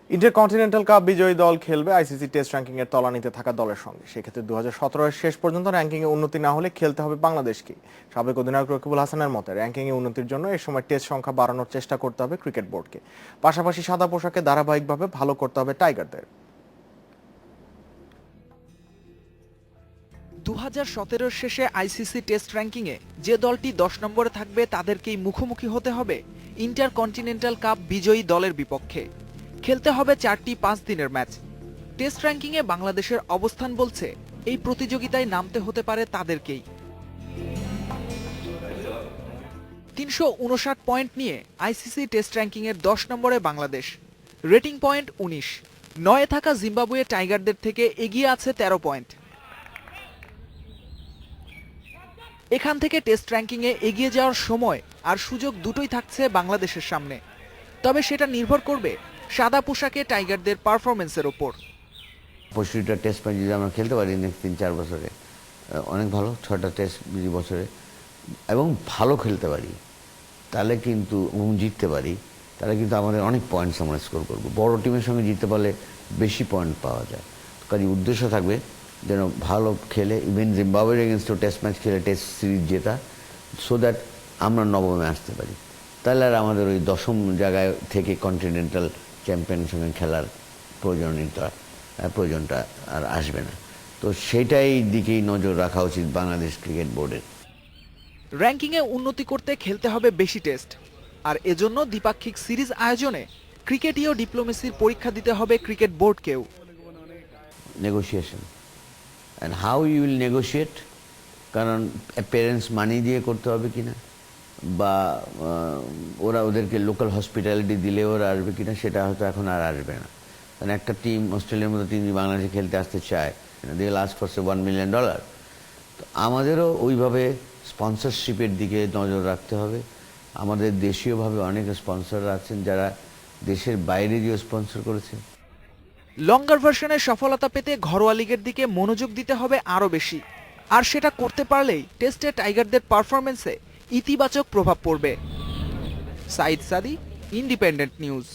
Intercontinental cup বিজয়ী দল খেলবে আইসিসি টেস্ট র্যাঙ্কিং এর তলানিতে থাকা দলের সঙ্গে। সেক্ষেত্রে 2017 এর শেষ পর্যন্ত র্যাঙ্কিং এ উন্নতি না হলে খেলতে হবে বাংলাদেশকে। সাবেক অধিনায়ক রকিবুল হাসানের মতে র্যাঙ্কিং এ উন্নতির জন্য এ সময় টেস্ট সংখ্যা বাড়ানোর চেষ্টা করতে হবে ক্রিকেট বোর্ডকে। পাশাপাশি সাদা পোশাকে ধারাবাহিকভাবে ভালো করতে হবে টাইগারদের। 2017 শেষে আইসিসি টেস্ট র্যাঙ্কিংয়ে যে দলটি 10 নম্বরে থাকবে তাদেরকেই মুখোমুখি হতে হবে ইন্টারকন্টিনেন্টাল কাপ বিজয়ী দলের বিপক্ষে। খেলতে হবে 4টি 5 দিনের ম্যাচ। টেস্ট র্যাঙ্কিংয়ে বাংলাদেশের অবস্থান বলছে এই প্রতিযোগিতায় নামতে হতে পারে তাদেরকেই। 359 পয়েন্ট নিয়ে আইসিসি টেস্ট র্যাঙ্কিংয়ের 10 নম্বরে বাংলাদেশ, রেটিং পয়েন্ট 19। 9-এ থাকা জিম্বাবুয়ে টাইগারদের থেকে এগিয়ে আছে 13 পয়েন্ট। এখান থেকে টেস্ট র্যাঙ্কিংয়ে এগিয়ে যাওয়ার সময় আর সুযোগ দুটোই থাকছে বাংলাদেশের সামনে। তবে সেটা নির্ভর করবে সাদা পোশাকে টাইগারদের পারফরমেন্সের ওপর। 25টা টেস্ট ম্যাচ যদি আমরা খেলতে পারি নেক্সট 3-4 বছরে, অনেক ভালো। 6টা টেস্ট বছরে এবং ভালো খেলতে পারি তাহলে কিন্তু জিততে পারি, তাহলে কিন্তু আমাদের অনেক পয়েন্টস আমরা স্কোর করবো। বড় টিমের সঙ্গে জিততে পারলে বেশি পয়েন্ট পাওয়া যায়। কাজে উদ্দেশ্য থাকবে যেন ভালো খেলে, ইভেন জিম্বাবুয়ের এগেনস্টও টেস্ট ম্যাচ খেলে টেস্ট সিরিজ জেতা, সো দ্যাট আমরা নবমে আসতে পারি। তাহলে আর আমাদের ওই 10ম জায়গায় থেকে কন্টিনেন্টাল চ্যাম্পিয়নের সঙ্গে খেলার প্রয়োজনটা আর আসবে না। তো সেটাই দিকেই নজর রাখা উচিত বাংলাদেশ ক্রিকেট বোর্ডের। র্যাঙ্কিংয়ে উন্নতি করতে খেলতে হবে বেশি টেস্ট, আর এজন্য দ্বিপাক্ষিক সিরিজ আয়োজনে ক্রিকেটীয় ডিপ্লোমেসির পরীক্ষা দিতে হবে ক্রিকেট বোর্ডকেও। Negotiation and how you will negotiate, কারণ প্যারেন্টস মানি দিয়ে করতে হবে কিনা, বা ওরা ওদেরকে লোকাল হসপিটালিটি দিলে ওরা আসবে কিনা, সেটা হয়তো এখন আর আসবে না। কারণ একটা টিম, অস্ট্রেলিয়ার মতো টিম বাংলাদেশে খেলতে আসতে চায়, they will ask for $1 million. তো আমাদেরও ওইভাবে স্পন্সরশিপের দিকে নজর রাখতে হবে। আমাদের দেশীয়ভাবে অনেক স্পন্সররা আছেন যারা দেশের বাইরে গিয়ে স্পন্সর করেছে। লঙ্গার ভার্সনের সফলতা পেতে ঘরোয়া লিগের দিকে মনোযোগ দিতে হবে আরও বেশি, আর সেটা করতে পারলেই টেস্টে টাইগারদের পারফরমেন্সে ইতিবাচক প্রভাব পড়বে। সাইদ সাদি, ইন্ডিপেন্ডেন্ট নিউজ।